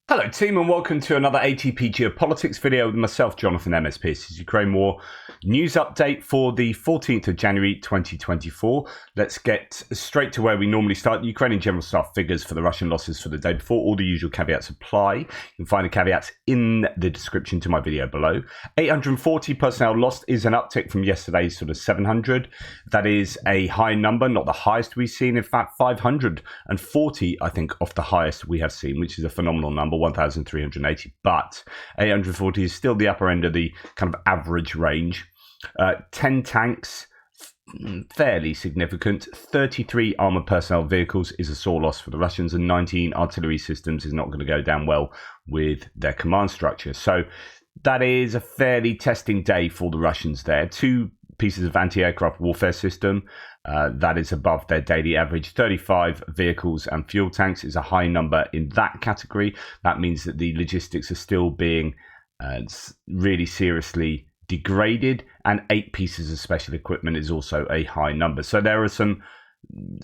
Hello team and welcome to another ATP Geopolitics video with myself, Jonathan MSP. This is Ukraine War news update for the 14th of January 2024. Let's get straight to where we normally start. The Ukrainian General Staff figures for the Russian losses for the day before. All the usual caveats apply. You can find the caveats in the description to my video below. 840 personnel lost is an uptick from yesterday's sort of 700. That is a high number, not the highest we've seen. In fact, 540, I think, off the highest we have seen, which is a phenomenal number. 1,380, but 840 is still the upper end of the kind of average range. 10 tanks, fairly significant. 33 armored personnel vehicles is a sore loss for the Russians, and 19 artillery systems is not going to go down well with their command structure. So that is a fairly testing day for the Russians there. 2 pieces of anti-aircraft warfare system. That is above their daily average. 35 vehicles and fuel tanks is a high number in that category. That means that the logistics are still being really seriously degraded, and 8 pieces of special equipment is also a high number. So there are some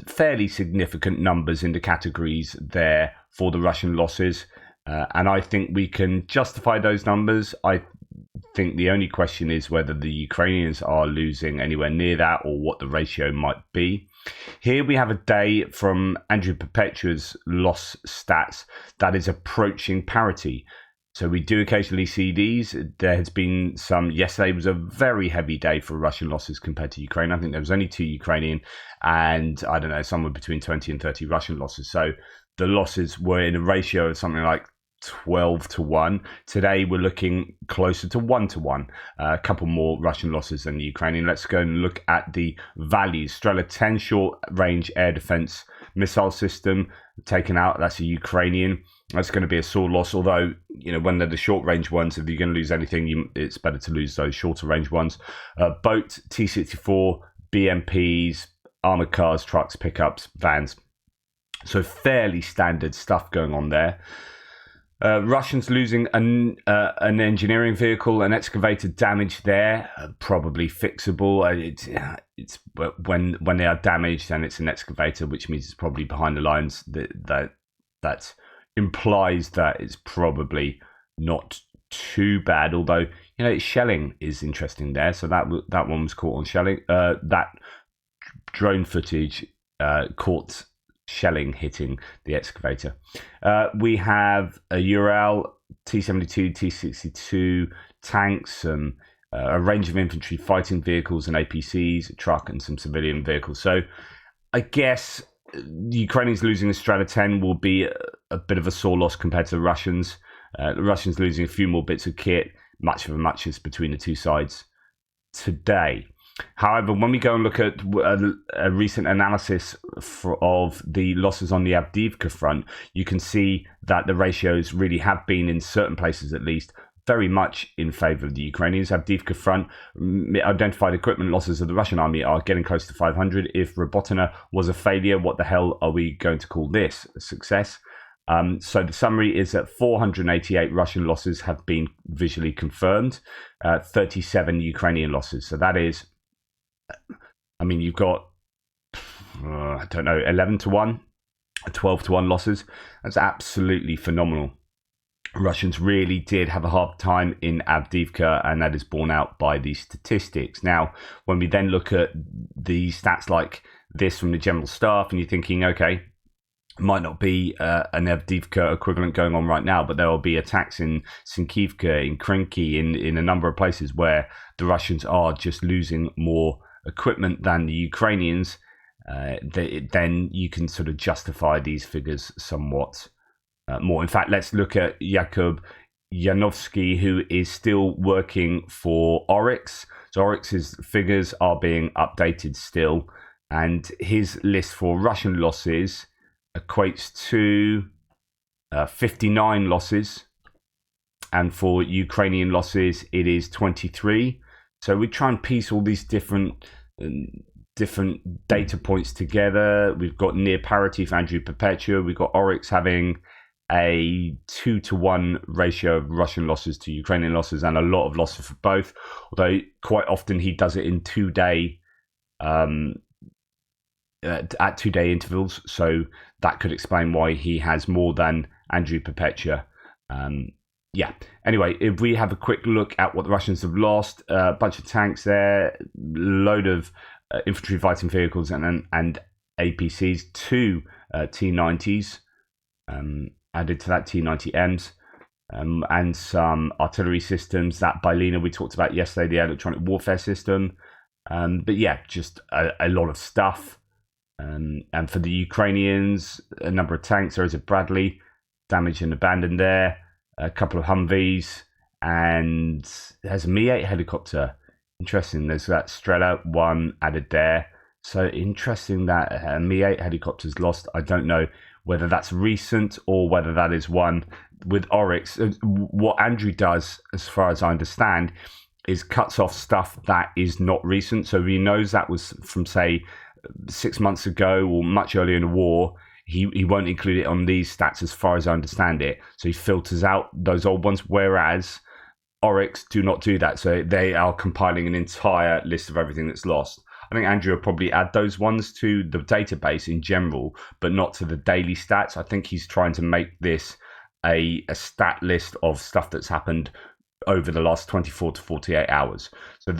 fairly significant numbers in the categories there for the Russian losses, and I think we can justify those numbers. I think the only question is whether the Ukrainians are losing anywhere near that or what the ratio might be. Here we have a day from Andrew Perpetua's loss stats that is approaching parity. So we do occasionally see these. There has been some. Yesterday was a very heavy day for Russian losses compared to Ukraine. I think there was only 2 Ukrainian and, I don't know, somewhere between 20 and 30 Russian losses. So the losses were in a ratio of something like 12-1. Today we're looking closer to 1-1. A couple more Russian losses than the Ukrainian. Let's go and look at the values. Strela 10 short range air defense missile system taken out. That's a Ukrainian. That's going to be a sore loss, although, you know, when they're the short range ones, if you're going to lose anything, it's better to lose those shorter range ones. Boat, T-64, BMPs, armored cars, trucks, pickups, vans. So fairly standard stuff going on there. Russians losing an engineering vehicle, an excavator damaged there, probably fixable. It's when they are damaged, and it's an excavator, which means it's probably behind the lines. That implies that it's probably not too bad. Although, you know, shelling is interesting there. So that one was caught on shelling. That drone footage caught shelling hitting the excavator. We have a Ural, T-72, T-62 tanks, a range of infantry fighting vehicles and APCs, a truck, and some civilian vehicles. So I guess the Ukrainians losing a Strela 10 will be a bit of a sore loss compared to the Russians. The Russians losing a few more bits of kit, much of a muchness between the two sides today. However, when we go and look at a recent analysis of the losses on the Avdiivka front, you can see that the ratios really have been, in certain places at least, very much in favour of the Ukrainians. Avdiivka front, identified equipment losses of the Russian army are getting close to 500. If Robotyne was a failure, what the hell are we going to call this? A success? So the summary is that 488 Russian losses have been visually confirmed, 37 Ukrainian losses. So that is, I mean, you've got, I don't know, 11-1, 12-1 losses. That's absolutely phenomenal. Russians really did have a hard time in Avdiivka, and that is borne out by the statistics. Now, when we then look at the stats like this from the General Staff, and you're thinking, okay, might not be an Avdiivka equivalent going on right now, but there will be attacks in Sinkivka, in Krinky, in a number of places where the Russians are just losing more equipment than the Ukrainians. Then you can sort of justify these figures somewhat more. In fact, let's look at Jakub Janovsky, who is still working for Oryx. So Oryx's figures are being updated still, and his list for Russian losses equates to 59 losses, and for Ukrainian losses it is 23. So we try and piece all these different data points together. We've got near parity for Andrew Perpetua. We've got Oryx having a 2-to-1 ratio of Russian losses to Ukrainian losses, and a lot of losses for both, although quite often he does it in 2-day at 2-day intervals. So that could explain why he has more than Andrew Perpetua Yeah. Anyway, if we have a quick look at what the Russians have lost, a bunch of tanks there, load of infantry fighting vehicles and APCs, two T-90s added to that, T-90Ms, and some artillery systems. That Bylina we talked about yesterday, the electronic warfare system. But yeah, just a lot of stuff. And for the Ukrainians, a number of tanks. There is a Bradley damaged and abandoned there. A couple of Humvees, and there's a Mi-8 helicopter. Interesting. There's that Strela one added there. So interesting that a Mi-8 helicopter's lost. I don't know whether that's recent or whether that is one with Oryx. What Andrew does, as far as I understand, is cuts off stuff that is not recent. So he knows that was from, say, 6 months ago or much earlier in the war. He won't include it on these stats as far as I understand it. So he filters out those old ones, whereas Oryx do not do that. So they are compiling an entire list of everything that's lost. I think Andrew will probably add those ones to the database in general, but not to the daily stats. I think he's trying to make this a stat list of stuff that's happened over the last 24 to 48 hours. So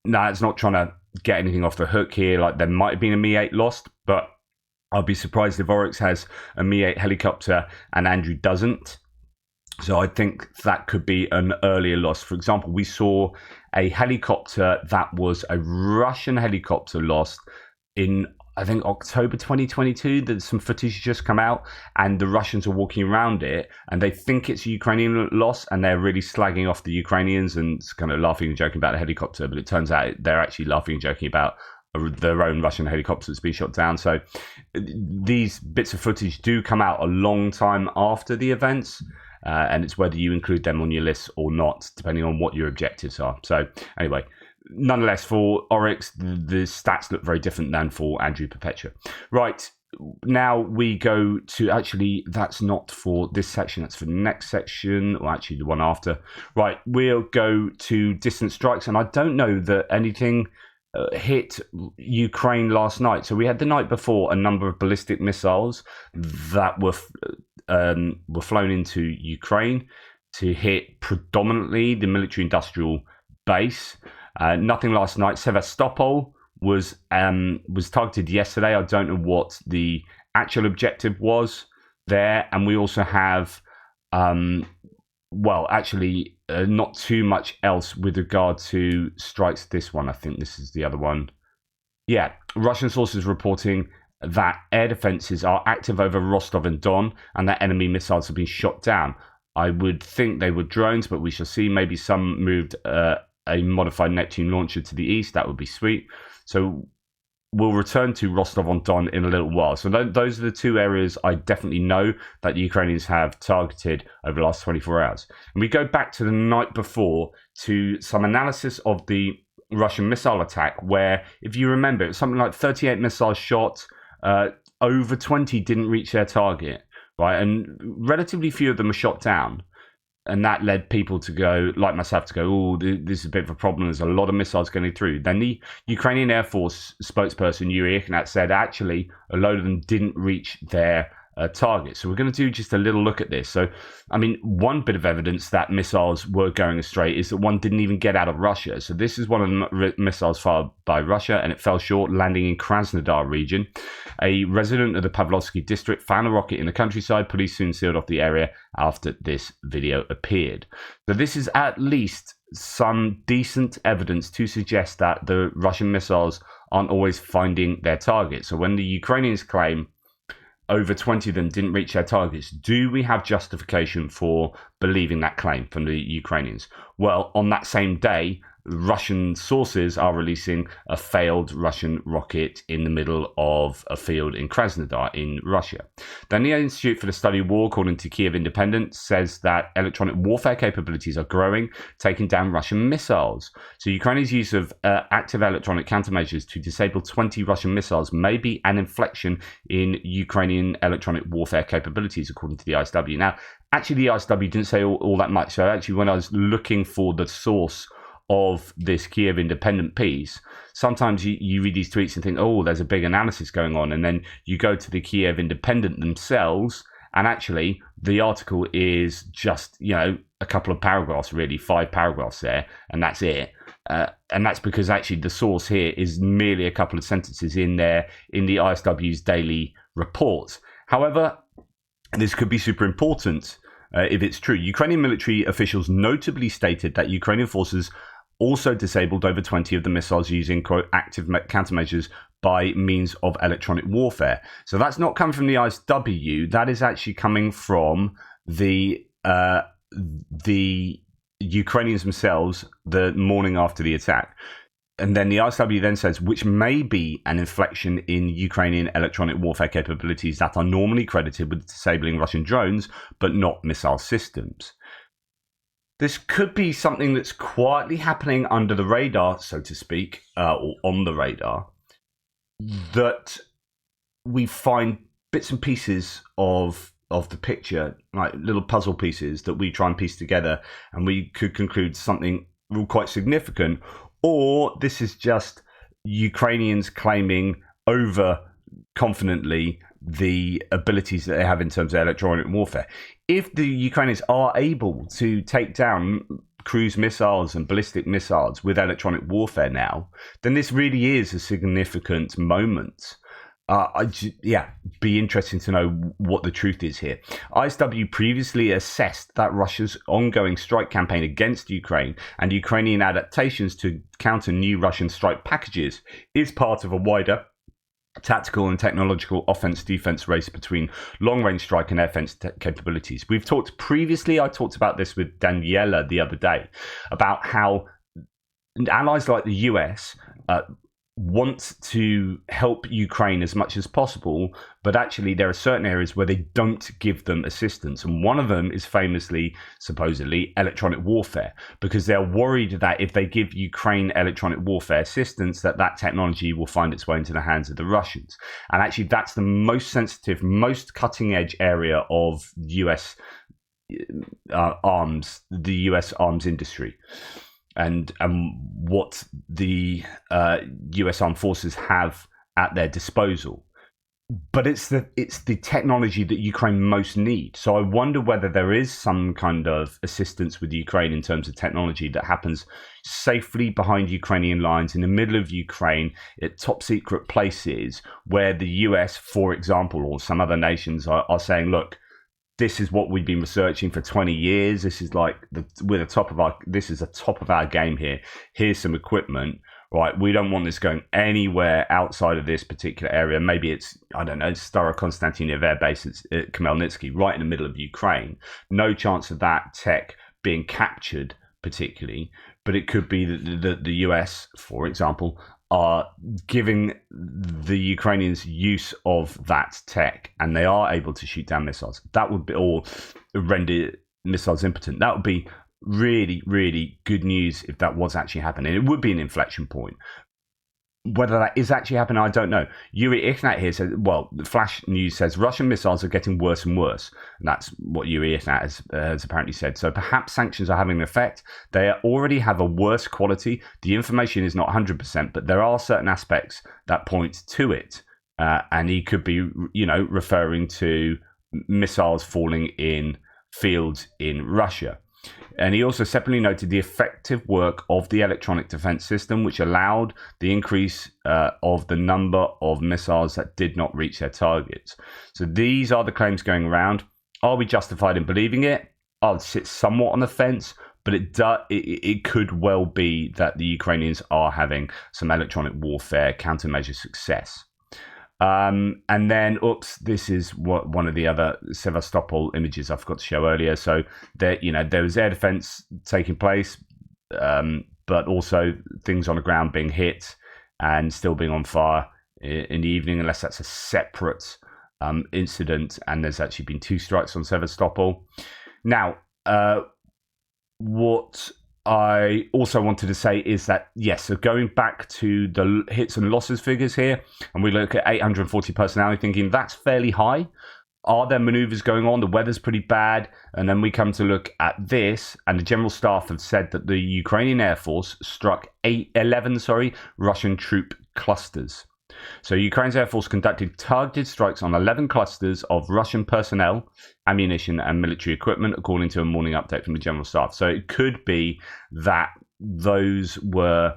no, it's not trying to get anything off the hook here. Like, there might have been a Mi-8 lost, but I'll be surprised if Oryx has a Mi-8 helicopter and Andrew doesn't. So I think that could be an earlier loss. For example, we saw a helicopter that was a Russian helicopter lost in, I think, October 2022. There's some footage just come out, and the Russians are walking around it, and they think it's a Ukrainian loss, and they're really slagging off the Ukrainians and kind of laughing and joking about the helicopter. But it turns out they're actually laughing and joking about their own Russian helicopter that's been shot down. So these bits of footage do come out a long time after the events, and it's whether you include them on your list or not, depending on what your objectives are. So anyway, nonetheless, for Oryx, the stats look very different than for Andrew Perpetua. Right, now we go to, actually, that's not for this section, that's for the next section, or actually the one after. Right, we'll go to distant strikes, and I don't know that anything hit Ukraine last night. So we had the night before a number of ballistic missiles that were flown into Ukraine to hit predominantly the military-industrial base. Nothing last night. Sevastopol was targeted yesterday. I don't know what the actual objective was there, and we also have not too much else with regard to strikes. This one, I think this is the other one. Yeah, Russian sources reporting that air defenses are active over Rostov and Don, and that enemy missiles have been shot down. I would think they were drones, but we shall see. Maybe some moved a modified Neptune launcher to the east. That would be sweet. So we'll return to Rostov-on-Don in a little while. So those are the two areas I definitely know that the Ukrainians have targeted over the last 24 hours. And we go back to the night before to some analysis of the Russian missile attack, where, if you remember, it was something like 38 missiles shot, over 20 didn't reach their target, right? And relatively few of them were shot down. And that led people to go, like myself, to go, oh, this is a bit of a problem. There's a lot of missiles going through. Then the Ukrainian Air Force spokesperson, Yuri Ignat, said actually a load of them didn't reach their target. So we're going to do just a little look at this. So, I mean, one bit of evidence that missiles were going astray is that one didn't even get out of Russia. So this is one of the missiles fired by Russia, and it fell short, landing in Krasnodar region. A resident of the Pavlovsky district found a rocket in the countryside. Police soon sealed off the area after this video appeared. So this is at least some decent evidence to suggest that the Russian missiles aren't always finding their target. So when the Ukrainians claim over 20 of them didn't reach their targets, do we have justification for believing that claim from the Ukrainians? Well, on that same day, Russian sources are releasing a failed Russian rocket in the middle of a field in Krasnodar in Russia. Then the Institute for the Study of War, according to Kiev Independent, says that electronic warfare capabilities are growing, taking down Russian missiles. So Ukraine's use of active electronic countermeasures to disable 20 Russian missiles may be an inflection in Ukrainian electronic warfare capabilities, according to the ISW. Now, actually, the ISW didn't say all that much. So actually, when I was looking for the source of this Kiev Independent piece, sometimes you read these tweets and think, oh, there's a big analysis going on, and then you go to the Kiev Independent themselves And actually, the article is just, a couple of paragraphs, really, 5 paragraphs there, and that's it. And that's because actually the source here is merely a couple of sentences in there in the ISW's daily reports. However, this could be super important if it's true. Ukrainian military officials notably stated that Ukrainian forces also disabled over 20 of the missiles using, quote, active countermeasures by means of electronic warfare. So that's not coming from the ISW. That is actually coming from the Ukrainians themselves the morning after the attack. And then the ISW then says, which may be an inflection in Ukrainian electronic warfare capabilities that are normally credited with disabling Russian drones, but not missile systems. This could be something that's quietly happening under the radar, so to speak, or on the radar, that we find bits and pieces of the picture, like little puzzle pieces that we try and piece together, and we could conclude something quite significant. Or this is just Ukrainians claiming overconfidently the abilities that they have in terms of electronic warfare. If the Ukrainians are able to take down cruise missiles and ballistic missiles with electronic warfare now, then this really is a significant moment. Be interesting to know what the truth is here. ISW previously assessed that Russia's ongoing strike campaign against Ukraine and Ukrainian adaptations to counter new Russian strike packages is part of a wider tactical and technological offense-defense race between long-range strike and air-defense capabilities. We've talked previously, I talked about this with Daniela the other day, about how allies like the US want to help Ukraine as much as possible, but actually there are certain areas where they don't give them assistance. And one of them is famously, supposedly, electronic warfare, because they're worried that if they give Ukraine electronic warfare assistance, that technology will find its way into the hands of the Russians. And actually that's the most sensitive, most cutting edge area of US arms, the US arms industry. And what the US armed forces have at their disposal. But it's the technology that Ukraine most needs. So I wonder whether there is some kind of assistance with Ukraine in terms of technology that happens safely behind Ukrainian lines in the middle of Ukraine at top secret places where the US, for example, or some other nations are saying, look, this is what we've been researching for 20 years. This is like this is the top of our game here. Here's some equipment, right? We don't want this going anywhere outside of this particular area. Maybe it's, I don't know, Staro-Konstantinov Air Base at Khmelnytsky, right in the middle of Ukraine. No chance of that tech being captured particularly, but it could be that the US, for example, are giving the Ukrainians use of that tech, and they are able to shoot down missiles. That would be, or render missiles impotent. That would be really, really good news if that was actually happening. It would be an inflection point. Whether that is actually happening, I don't know. Yuri Ikhnat here says, well, the Flash News says Russian missiles are getting worse and worse. And that's what Yuri Ikhnat has apparently said. So perhaps sanctions are having an effect. They already have a worse quality. The information is not 100%, but there are certain aspects that point to it. And he could be, referring to missiles falling in fields in Russia. And he also separately noted the effective work of the electronic defense system, which allowed the increase of the number of missiles that did not reach their targets. So these are the claims going around. Are we justified in believing it? I'll sit somewhat on the fence, but it could well be that the Ukrainians are having some electronic warfare countermeasure success. And then, this is one of the other Sevastopol images I forgot to show earlier. So there was air defense taking place, but also things on the ground being hit and still being on fire in the evening, unless that's a separate incident. And there's actually been 2 strikes on Sevastopol. Now, what I also wanted to say is that, yes, so going back to the hits and losses figures here, and we look at 840 personnel, thinking that's fairly high. Are there maneuvers going on? The weather's pretty bad. And then we come to look at this, and the General Staff have said that the Ukrainian Air Force struck 11 Russian troop clusters. So Ukraine's Air Force conducted targeted strikes on 11 clusters of Russian personnel, ammunition, and military equipment, according to a morning update from the General Staff. So it could be that those were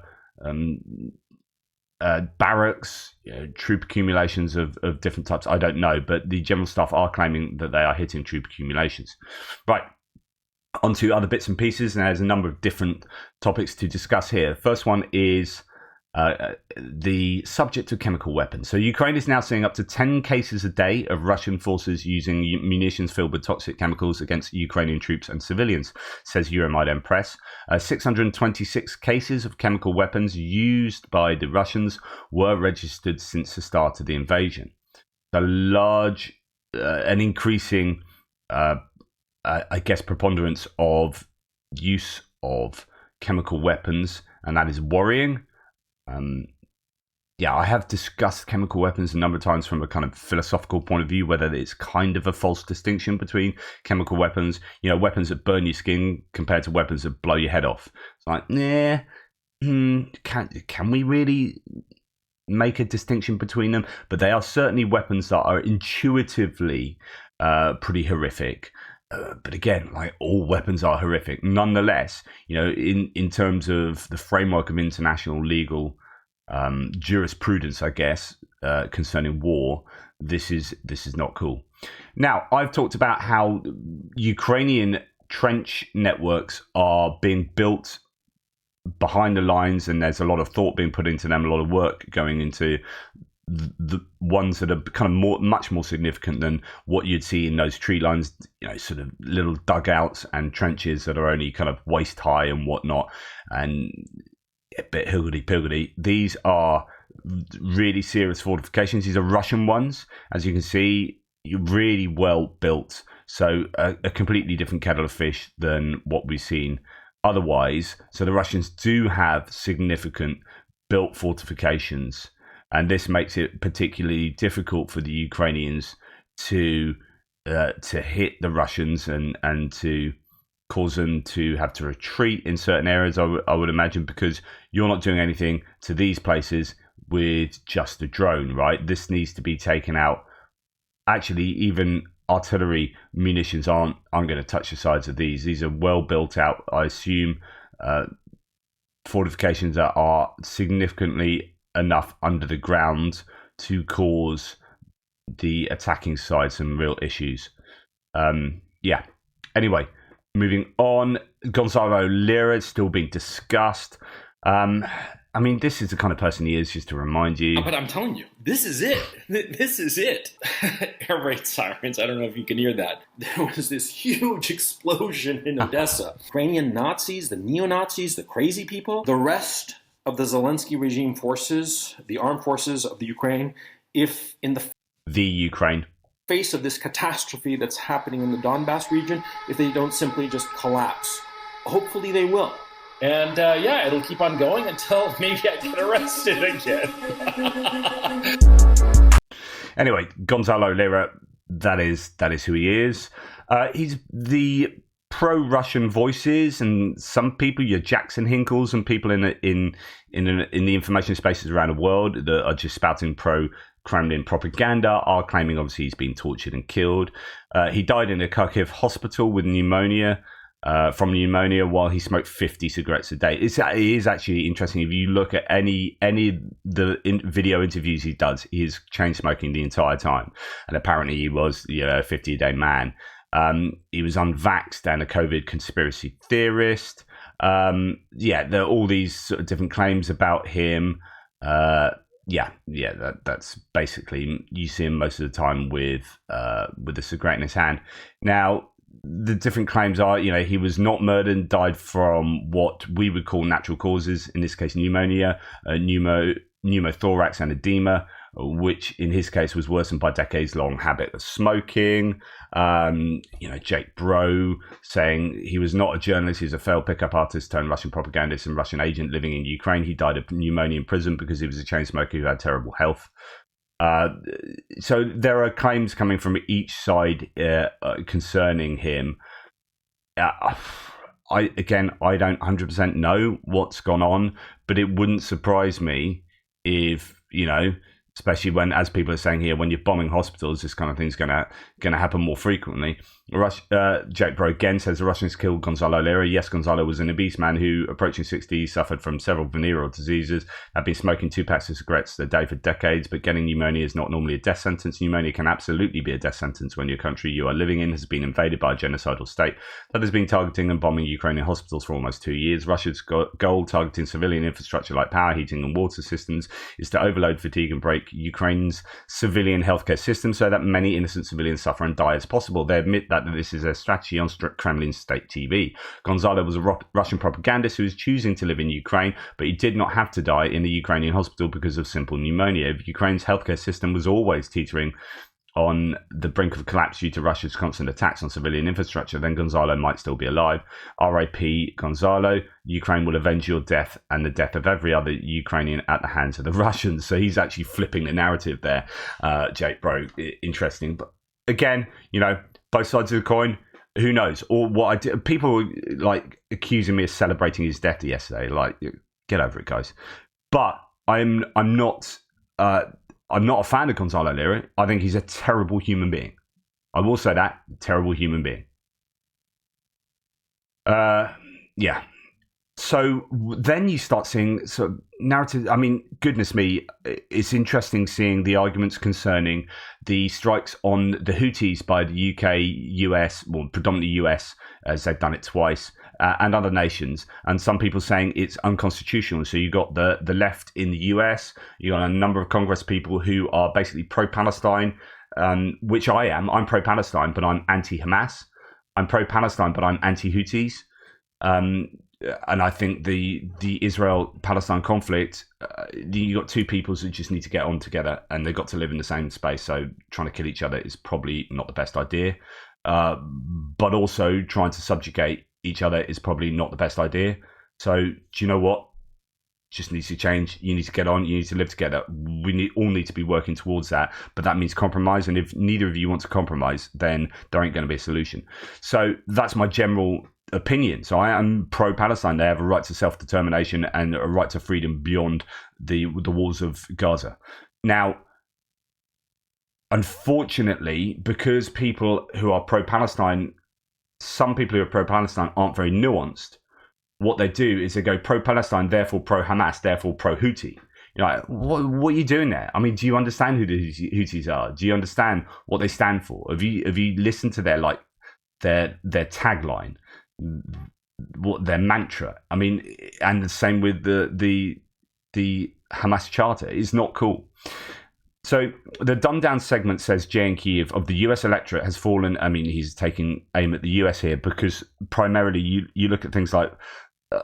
barracks, troop accumulations of different types. I don't know, but the General Staff are claiming that they are hitting troop accumulations. Right. Onto other bits and pieces, and there's a number of different topics to discuss here. The first one is the subject of chemical weapons. So Ukraine is now seeing up to 10 cases a day of Russian forces using munitions filled with toxic chemicals against Ukrainian troops and civilians, says Euromaidan Press. 626 cases of chemical weapons used by the Russians were registered since the start of the invasion. A large, an increasing, I guess, preponderance of use of chemical weapons, and that is worrying. I have discussed chemical weapons a number of times from a kind of philosophical point of view, whether it's kind of a false distinction between chemical weapons, weapons that burn your skin compared to weapons that blow your head off. It's like, can we really make a distinction between them? But they are certainly weapons that are intuitively pretty horrific. But again, like all weapons are horrific. Nonetheless, in terms of the framework of international legal jurisprudence, I guess, concerning war, this is not cool. Now, I've talked about how Ukrainian trench networks are being built behind the lines, and there's a lot of thought being put into them, a lot of work going into the ones that are kind of much more significant than what you'd see in those tree lines, sort of little dugouts and trenches that are only kind of waist high and whatnot, and a bit higgledy-piggledy. These are really serious fortifications. These are Russian ones, as you can see, really well built. So a completely different kettle of fish than what we've seen otherwise. So the Russians do have significant built fortifications, and this makes it particularly difficult for the Ukrainians to hit the Russians and to cause them to have to retreat in certain areas, I would imagine, because you're not doing anything to these places with just a drone, right? This needs to be taken out. Actually, even artillery munitions aren't going to touch the sides of these. These are well built out, I assume, fortifications that are significantly enough under the ground to cause the attacking side some real issues. Anyway, moving on, Gonzalo Lira is still being discussed. I mean, this is the kind of person he is, just to remind you. But I'm telling you, this is it. This is it. Air raid sirens. I don't know if you can hear that. There was this huge explosion in Odessa. Ukrainian Nazis, the neo-Nazis, the crazy people, the rest of the Zelensky regime forces, the armed forces of the Ukraine, if in the Ukraine face of this catastrophe that's happening in the Donbass region, if they don't simply just collapse. Hopefully they will. And it'll keep on going until maybe I get arrested again. Anyway, Gonzalo Lira, that is who he is. He's the pro-Russian voices, and some people, your Jackson Hinkles and people in the information spaces around the world that are just spouting pro-Kremlin propaganda are claiming obviously he's been tortured and killed. He died in a Kharkiv hospital with pneumonia. From pneumonia while he smoked 50 cigarettes a day. It is actually interesting. If you look at any of the video interviews he does, he is chain smoking the entire time. And apparently he was a 50 a day man. He was unvaxxed and a COVID conspiracy theorist. There are all these sort of different claims about him. That's basically, you see him most of the time with a cigarette in his hand. Now, the different claims are, he was not murdered and died from what we would call natural causes, in this case pneumonia, pneumothorax and edema, which in his case was worsened by decades-long habit of smoking. Jake Bro saying he was not a journalist, he was a failed pickup artist turned Russian propagandist and Russian agent living in Ukraine. He died of pneumonia in prison because he was a chain smoker who had terrible health. So there are claims coming from each side concerning him. I don't 100% know what's gone on, but it wouldn't surprise me if especially when, as people are saying here, when you're bombing hospitals, this kind of thing's going to happen more frequently. Jake Bro again says the Russians killed Gonzalo Lira. Yes, Gonzalo was an obese man who, approaching 60, suffered from several venereal diseases, had been smoking 2 packs of cigarettes a day for decades, but getting pneumonia is not normally a death sentence. Pneumonia can absolutely be a death sentence when your country you are living in has been invaded by a genocidal state that has been targeting and bombing Ukrainian hospitals for almost 2 years. Russia's goal, targeting civilian infrastructure like power, heating and water systems, is to overload, fatigue and break Ukraine's civilian healthcare system so that many innocent civilians suffer and die as possible. They admit that this is a strategy on Kremlin state TV. Gonzalo was a Russian propagandist who was choosing to live in Ukraine, but he did not have to die in a Ukrainian hospital because of simple pneumonia. Ukraine's healthcare system was always teetering on the brink of collapse due to Russia's constant attacks on civilian infrastructure, then Gonzalo might still be alive. R.I.P. Gonzalo. Ukraine will avenge your death and the death of every other Ukrainian at the hands of the Russians. So he's actually flipping the narrative there, Jake Bro. Interesting. But again, both sides of the coin. Who knows? Or what I did. People were like accusing me of celebrating his death yesterday. Like, get over it, guys. But I'm not a fan of Gonzalo Lira. I think he's a terrible human being. I will say that. Terrible human being. Yeah. So then you start seeing sort of narrative. I mean, goodness me, it's interesting seeing the arguments concerning the strikes on the Houthis by the UK, US, well, predominantly US, as they've done it twice, and other nations. And some people saying it's unconstitutional. So you got the left in the US, you got a number of Congress people who are basically pro-Palestine, which I am. I'm pro-Palestine, but I'm anti-Hamas. I'm pro-Palestine, but I'm anti-Houthis. And I think the Israel-Palestine conflict, you got two peoples who just need to get on together, and they've got to live in the same space. So trying to kill each other is probably not the best idea. But also trying to subjugate each other is probably not the best idea. So do you know what? Just needs to change. You need to get on. You need to live together. We all need to be working towards that. But that means compromise. And if neither of you want to compromise, then there ain't going to be a solution. So that's my general opinion. So I am pro-Palestine. They have a right to self-determination and a right to freedom beyond the walls of Gaza. Now, unfortunately, because people who are pro-Palestine, some people who are pro-Palestine aren't very nuanced. What they do is they go pro-Palestine, therefore pro-Hamas, therefore pro-Houthi. What are you doing there? I mean, do you understand who the Houthis are? Do you understand what they stand for? Have you listened to their tagline, what their mantra? I mean, and the same with the Hamas charter. It's not cool. So the dumbed down segment says Jay in Kyiv of the US electorate has fallen. I mean, he's taking aim at the US here because primarily you look at things like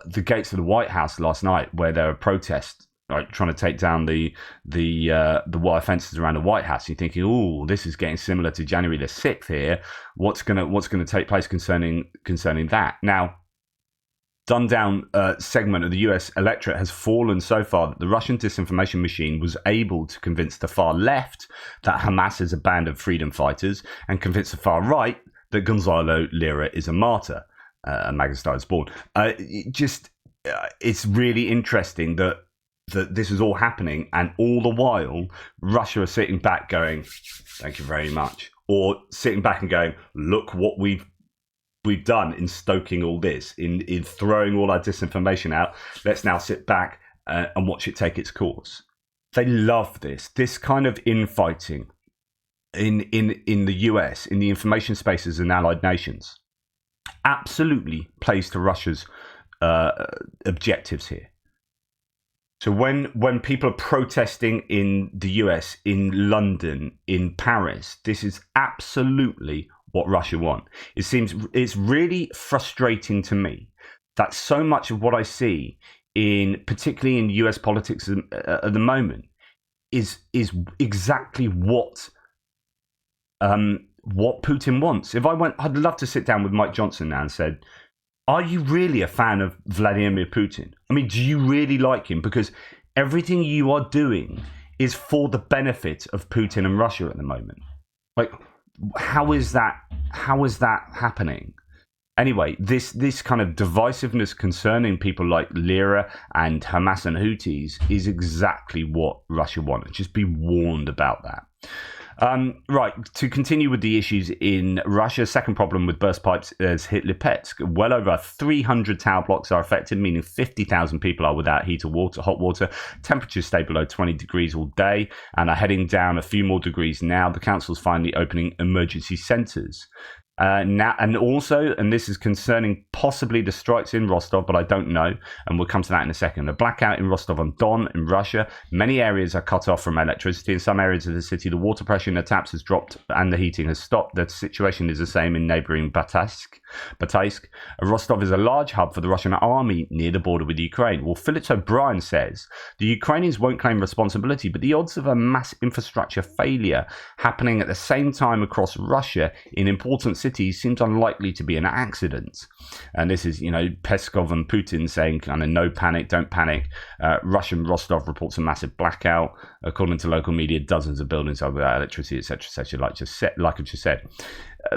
the gates of the White House last night, where there were protests, like trying to take down the wire fences around the White House. You're thinking, oh, this is getting similar to January the 6th here. What's gonna take place concerning that? Now, dumbed down segment of the US electorate has fallen so far that the Russian disinformation machine was able to convince the far left that Hamas is a band of freedom fighters and convince the far right that Gonzalo Lira is a martyr, a MAGA Star is born. It's really interesting that this is all happening, and all the while Russia are sitting back going, thank you very much, or sitting back and going, look what we've done in stoking all this, in throwing all our disinformation out. Let's now sit back and watch it take its course. They love this kind of infighting in the US, in the information spaces and allied nations. Absolutely plays to Russia's objectives here. So when people are protesting in the US, in London, in Paris, this is absolutely what Russia want. It's really frustrating to me that so much of what I see particularly in US politics at the moment is exactly what Putin wants. I'd love to sit down with Mike Johnson now and said, are you really a fan of Vladimir Putin? I mean, do you really like him? Because everything you are doing is for the benefit of Putin and Russia at the moment. Like, how is that happening? Anyway, this kind of divisiveness concerning people like Lira and Hamas and Houthis is exactly what Russia wants. Just be warned about that. Right, to continue with the issues in Russia, second problem with burst pipes has hit Lipetsk. Well over 300 tower blocks are affected, meaning 50,000 people are without heat or water, hot water. Temperatures stay below 20 degrees all day and are heading down a few more degrees now. The council's finally opening emergency centres. Now, and this is concerning possibly the strikes in Rostov, but I don't know, and we'll come to that in a second. A blackout in Rostov-on-Don in Russia. Many areas are cut off from electricity. In some areas of the city, the water pressure in the taps has dropped and the heating has stopped. The situation is the same in neighbouring Bataysk. Rostov is a large hub for the Russian army near the border with Ukraine. Well, Philip O'Brien says the Ukrainians won't claim responsibility, but the odds of a mass infrastructure failure happening at the same time across Russia in important cities seems unlikely to be an accident. And this is, Peskov and Putin saying kind of no panic, don't panic. Russian Rostov reports a massive blackout. According to local media, dozens of buildings are without electricity, etc., like I just said.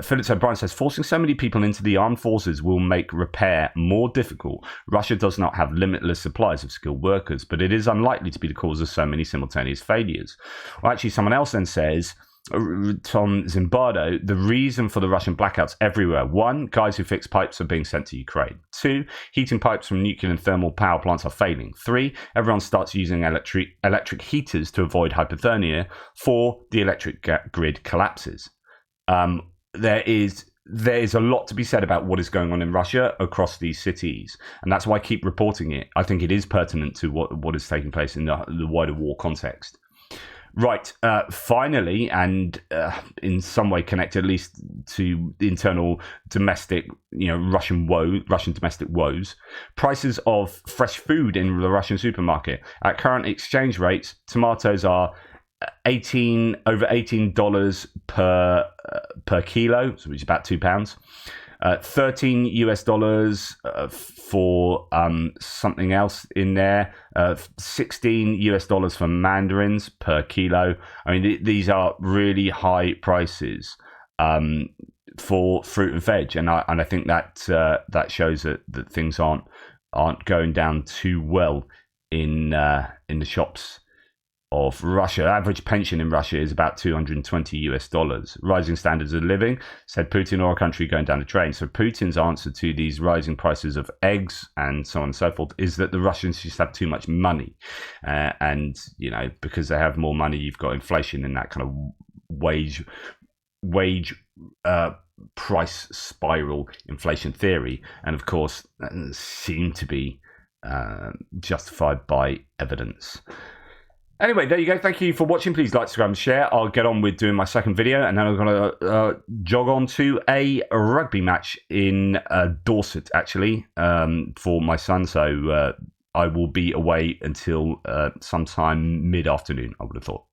Philip O'Brien says forcing so many people into the armed forces will make repair more difficult. Russia does not have limitless supplies of skilled workers, but it is unlikely to be the cause of so many simultaneous failures. Well, actually, someone else then says, Tom Zimbardo, the reason for the Russian blackouts everywhere. 1, guys who fix pipes are being sent to Ukraine. 2, heating pipes from nuclear and thermal power plants are failing. 3, everyone starts using electric heaters to avoid hypothermia. 4, the electric grid collapses. There is a lot to be said about what is going on in Russia across these cities, and that's why I keep reporting it. I think it is pertinent to what is taking place in the wider war context. Right, finally, and in some way connected at least to the internal domestic, Russian domestic woes, prices of fresh food in the Russian supermarket. At current exchange rates, tomatoes are over $18 per kilo, which is about £2. $13 for something else in there. $16 for mandarins per kilo. I mean, these are really high prices for fruit and veg, and I think that shows that things aren't going down too well in the shops of Russia. Average pension in Russia is about $220. Rising standards of living, said Putin, or a country going down the drain. So Putin's answer to these rising prices of eggs and so on and so forth is that the Russians just have too much money. And, because they have more money, you've got inflation in that kind of wage price spiral inflation theory. And of course, seem to be justified by evidence. Anyway, there you go. Thank you for watching. Please like, subscribe, and share. I'll get on with doing my second video, and then I'm going to jog on to a rugby match in Dorset, actually, for my son. So I will be away until sometime mid-afternoon, I would have thought.